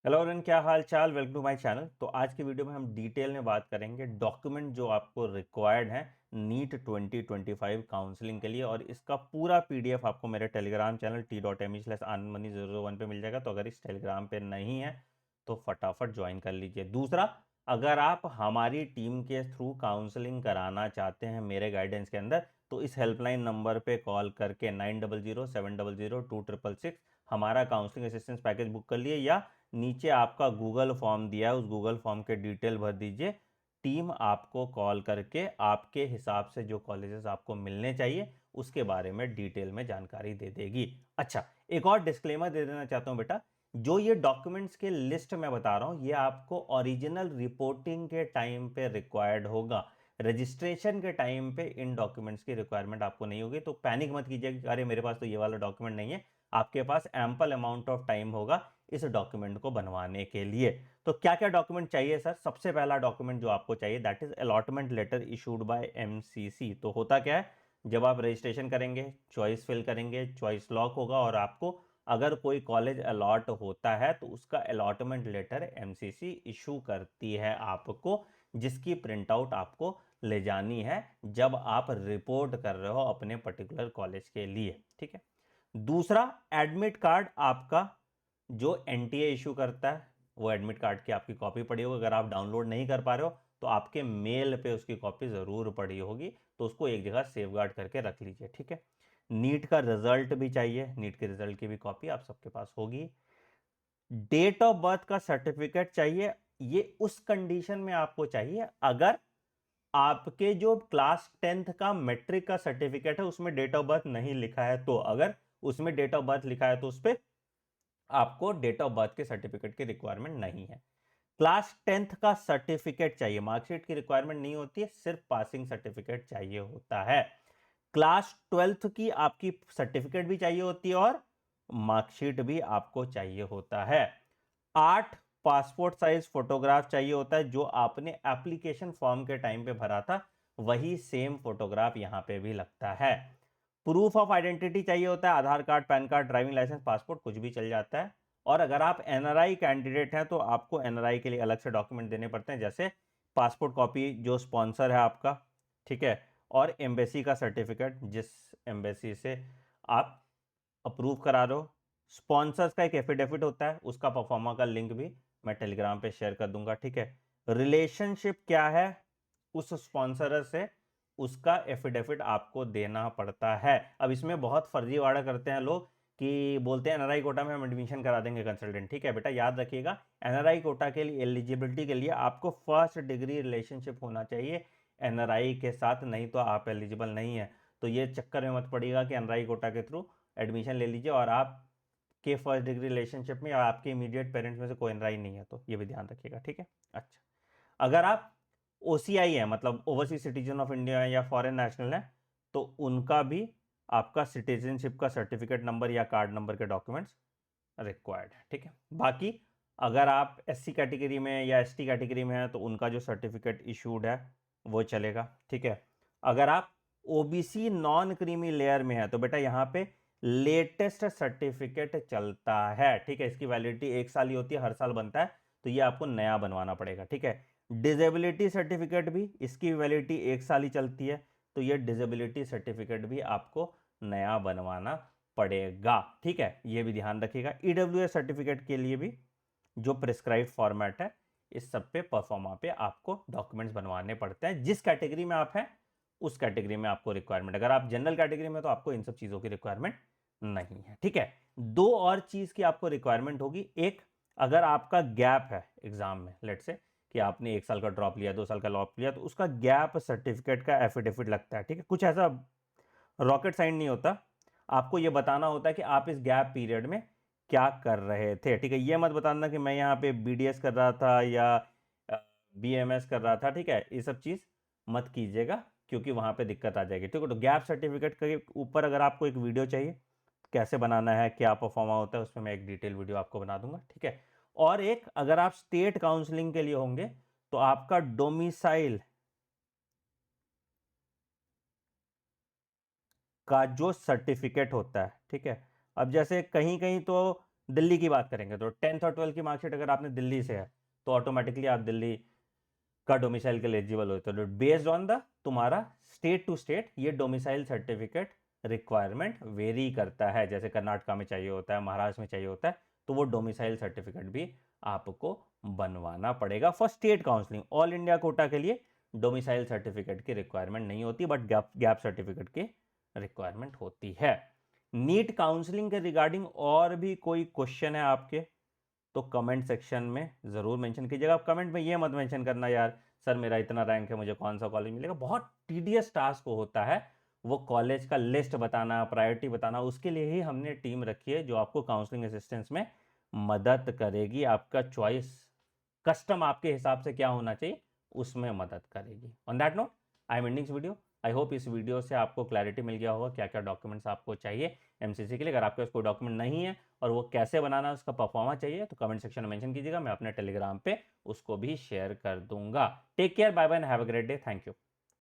Hello everyone, क्या हाल चाल। Welcome to my channel. तो आज की वीडियो में हम डिटेल में बात करेंगे डॉक्यूमेंट जो आपको रिक्वायर्ड है नीट 2025 काउंसलिंग के लिए, और इसका पूरा पीडीएफ आपको मेरे टेलीग्राम चैनल t.me/anandmoney001 पे मिल जाएगा। तो अगर इस टेलीग्राम पे नहीं है तो फटाफट ज्वाइन कर लीजिए। दूसरा, अगर आप हमारी टीम के थ्रू काउंसलिंग कराना चाहते हैं मेरे गाइडेंस के अंदर, तो इस हेल्पलाइन नंबर पे कॉल करके 9007002666 हमारा काउंसलिंग असिस्टेंस पैकेज बुक कर लिए, या नीचे आपका गूगल फॉर्म दिया है, उस गूगल फॉर्म के डिटेल भर दीजिए। टीम आपको कॉल करके आपके हिसाब से जो कॉलेजेस आपको मिलने चाहिए उसके बारे में डिटेल में जानकारी दे देगी। अच्छा, एक और डिस्क्लेमर दे देना चाहता हूं बेटा, जो ये डॉक्यूमेंट्स के लिस्ट मैं बता रहा हूं ये आपको ओरिजिनल रिपोर्टिंग के टाइम पे रिक्वायर्ड होगा। रजिस्ट्रेशन के टाइम पे इन डॉक्यूमेंट्स की रिक्वायरमेंट आपको नहीं होगी। तो पैनिक मत कीजिए कि अरे मेरे पास तो ये वाला डॉक्यूमेंट नहीं है। आपके पास एम्पल अमाउंट ऑफ टाइम होगा इस डॉक्यूमेंट को बनवाने के लिए। तो क्या क्या डॉक्यूमेंट चाहिए सर? सबसे पहला डॉक्यूमेंट जो आपको चाहिए that is allotment letter issued by MCC. तो होता क्या है, जब आप रजिस्ट्रेशन करेंगे, चॉइस फिल करेंगे, चॉइस लॉक होगा और आपको अगर कोई कॉलेज अलॉट होता है तो उसका अलॉटमेंट लेटर एमसीसी इशू करती है आपको, जिसकी प्रिंट आउट आपको ले जानी है जब आप रिपोर्ट कर रहे हो अपने पर्टिकुलर कॉलेज के लिए। ठीक है। दूसरा, एडमिट कार्ड आपका जो एनटीए इशू करता है, वो एडमिट कार्ड की आपकी कॉपी पड़ी होगी। अगर आप डाउनलोड नहीं कर पा रहे हो तो आपके मेल पे उसकी कॉपी जरूर पड़ी होगी, तो उसको एक जगह सेवगार्ड करके रख लीजिए। ठीक है। नीट का रिजल्ट भी चाहिए, नीट के रिजल्ट की भी कॉपी आप सबके पास होगी। डेट ऑफ बर्थ का सर्टिफिकेट चाहिए। ये उस कंडीशन में आपको चाहिए अगर आपके जो क्लास 10th का मैट्रिक का सर्टिफिकेट है उसमें डेट ऑफ बर्थ नहीं लिखा है। तो अगर उसमें डेट ऑफ बर्थ लिखा है तो उस पर आपको डेट ऑफ बर्थ के सर्टिफिकेट की रिक्वायरमेंट नहीं है। क्लास 10th का सर्टिफिकेट चाहिए, मार्कशीट की रिक्वायरमेंट नहीं होती है, सिर्फ पासिंग सर्टिफिकेट चाहिए होता है। क्लास 12th की आपकी सर्टिफिकेट भी चाहिए होती है और मार्कशीट भी आपको चाहिए होता है। 8 पासपोर्ट साइज फोटोग्राफ चाहिए होता है, जो आपने एप्लीकेशन फॉर्म के टाइम पे भरा था वही सेम फोटोग्राफ यहां पे भी लगता है। प्रूफ ऑफ आइडेंटिटी चाहिए होता है, Aadhaar card, PAN card, driving licence, passport कुछ भी चल जाता है। और अगर आप एनआरआई कैंडिडेट हैं तो आपको एनआरआई के लिए अलग से डॉक्यूमेंट देने पड़ते हैं, जैसे पासपोर्ट कॉपी जो स्पॉन्सर है आपका, ठीक है, और एम्बेसी का सर्टिफिकेट जिस एम्बेसी से आप अप्रूव करा रहे हो। स्पॉन्सर्स का एक एफिडेविट होता है, उसका परफॉर्मा का लिंक भी मैं टेलीग्राम पे शेयर कर दूंगा। ठीक है। रिलेशनशिप क्या है उस स्पॉन्सर से, उसका एफिडेविट आपको देना पड़ता है। अब इसमें बहुत फर्जीवाड़ा करते हैं लोग कि बोलते हैं एनआरआई कोटा में हम एडमिशन करा देंगे कंसल्टेंट। ठीक है बेटा, याद रखिएगा एनआरआई कोटा के लिए एलिजिबिलिटी के लिए आपको फर्स्ट डिग्री रिलेशनशिप होना चाहिए एनआरआई के साथ, नहीं तो आप एलिजिबल नहीं है। तो ये चक्कर में मत पड़िएगा कि एनआरआई कोटा के थ्रू एडमिशन ले लीजिए और आप के फर्स्ट डिग्री रिलेशनशिप में या आपके इमीडिएट पेरेंट्स में से कोई एनआरआई नहीं है, तो ये भी ध्यान रखिएगा। ठीक है। अच्छा, अगर आप ओसीआई है, मतलब ओवरसीज सिटीजन ऑफ इंडिया या फॉरेन नेशनल है, तो उनका भी आपका सिटीजनशिप का सर्टिफिकेट नंबर या कार्ड नंबर के डॉक्यूमेंट्स रिक्वायर्ड है। ठीक है। बाकी अगर आप एससी कैटेगरी में या एसटी कैटेगरी में है तो उनका जो सर्टिफिकेट इशूड है वो चलेगा। ठीक है। अगर आप ओबीसी नॉन क्रीमी लेयर में है तो बेटा यहां पे लेटेस्ट सर्टिफिकेट चलता है। ठीक है। इसकी वैलिडिटी 1 साल ही होती है, हर साल बनता है, तो ये आपको नया बनवाना पड़ेगा। ठीक है। डिजेबिलिटी सर्टिफिकेट भी, इसकी वैलिडिटी 1 साल ही चलती है, तो ये डिजेबिलिटी सर्टिफिकेट भी आपको नया बनवाना पड़ेगा। ठीक है, ये भी ध्यान रखिएगा। ईडब्ल्यूएस सर्टिफिकेट के लिए भी जो प्रिस्क्राइब फॉर्मेट है, इस सब पे परफॉर्मा पे आपको डॉक्यूमेंट्स बनवाने पड़ते हैं। जिस कैटेगरी में आप हैं उस कैटेगरी में आपको रिक्वायरमेंट, अगर आप जनरल कैटेगरी में तो आपको इन सब चीजों की रिक्वायरमेंट नहीं है। ठीक है। दो और चीज की आपको रिक्वायरमेंट होगी। एक, अगर आपका गैप है एग्जाम में, लेट से कि आपने 1 साल का ड्रॉप लिया, 2 साल का ड्रॉप लिया, तो उसका गैप सर्टिफिकेट का एफिडेविट लगता है। ठीक है। कुछ ऐसा रॉकेट साइंस नहीं होता, आपको यह बताना होता है कि आप इस गैप पीरियड में क्या कर रहे थे। ठीक है। यह मत बताना कि मैं यहाँ पे बीडीएस कर रहा था या बीएमएस कर रहा था। ठीक है, ये सब चीज मत कीजिएगा क्योंकि वहां पे दिक्कत आ जाएगी। ठीक है। तो गैप सर्टिफिकेट के ऊपर अगर आपको एक वीडियो चाहिए कैसे बनाना है, क्या परफॉर्मा होता है, उसमें मैं एक डिटेल वीडियो आपको बना दूंगा। ठीक है। और एक, अगर आप स्टेट काउंसलिंग के लिए होंगे तो आपका डोमिसाइल का जो सर्टिफिकेट होता है, ठीक है। अब जैसे कहीं कहीं तो दिल्ली की बात करेंगे तो 10th और 12th की मार्कशीट अगर आपने दिल्ली से है तो ऑटोमेटिकली आप दिल्ली का डोमिसाइल के लिए एलिजिबल होते हो। बेस्ड ऑन द तुम्हारा स्टेट टू स्टेट ये डोमिसाइल सर्टिफिकेट रिक्वायरमेंट वेरी करता है। जैसे कर्नाटका में चाहिए होता है, महाराष्ट्र में चाहिए होता है, तो वो डोमिसाइल सर्टिफिकेट भी आपको बनवाना पड़ेगा for state counselling. All India quota के लिए डोमिसाइल सर्टिफिकेट की रिक्वायरमेंट नहीं होती, बट गैप सर्टिफिकेट की रिक्वायरमेंट होती है। नीट काउंसलिंग के रिगार्डिंग और भी कोई क्वेश्चन है आपके तो कमेंट सेक्शन में ज़रूर मेंशन कीजिएगा। आप कमेंट में ये मत मेंशन करना यार सर मेरा इतना रैंक है, मुझे कौन सा कॉलेज मिलेगा। बहुत टीडियस टास्क होता है वो कॉलेज का लिस्ट बताना, प्रायोरिटी बताना। उसके लिए ही हमने टीम रखी है जो आपको काउंसलिंग असिस्टेंस में मदद करेगी। आपका चॉइस कस्टम आपके हिसाब से क्या होना चाहिए उसमें मदद करेगी। On that note I am ending video. I hope इस वीडियो से आपको क्लैरिटी मिल गया होगा क्या क्या डॉक्यूमेंट्स आपको चाहिए एमसीसी के लिए। अगर आपके पास कोई डॉक्यूमेंट नहीं है और वो कैसे बनाना है उसका परफॉर्मा चाहिए तो कमेंट सेक्शन में मेंशन कीजिएगा, मैं अपने टेलीग्राम पे उसको भी शेयर कर दूंगा। Take care, bye bye, have a great day, thank you.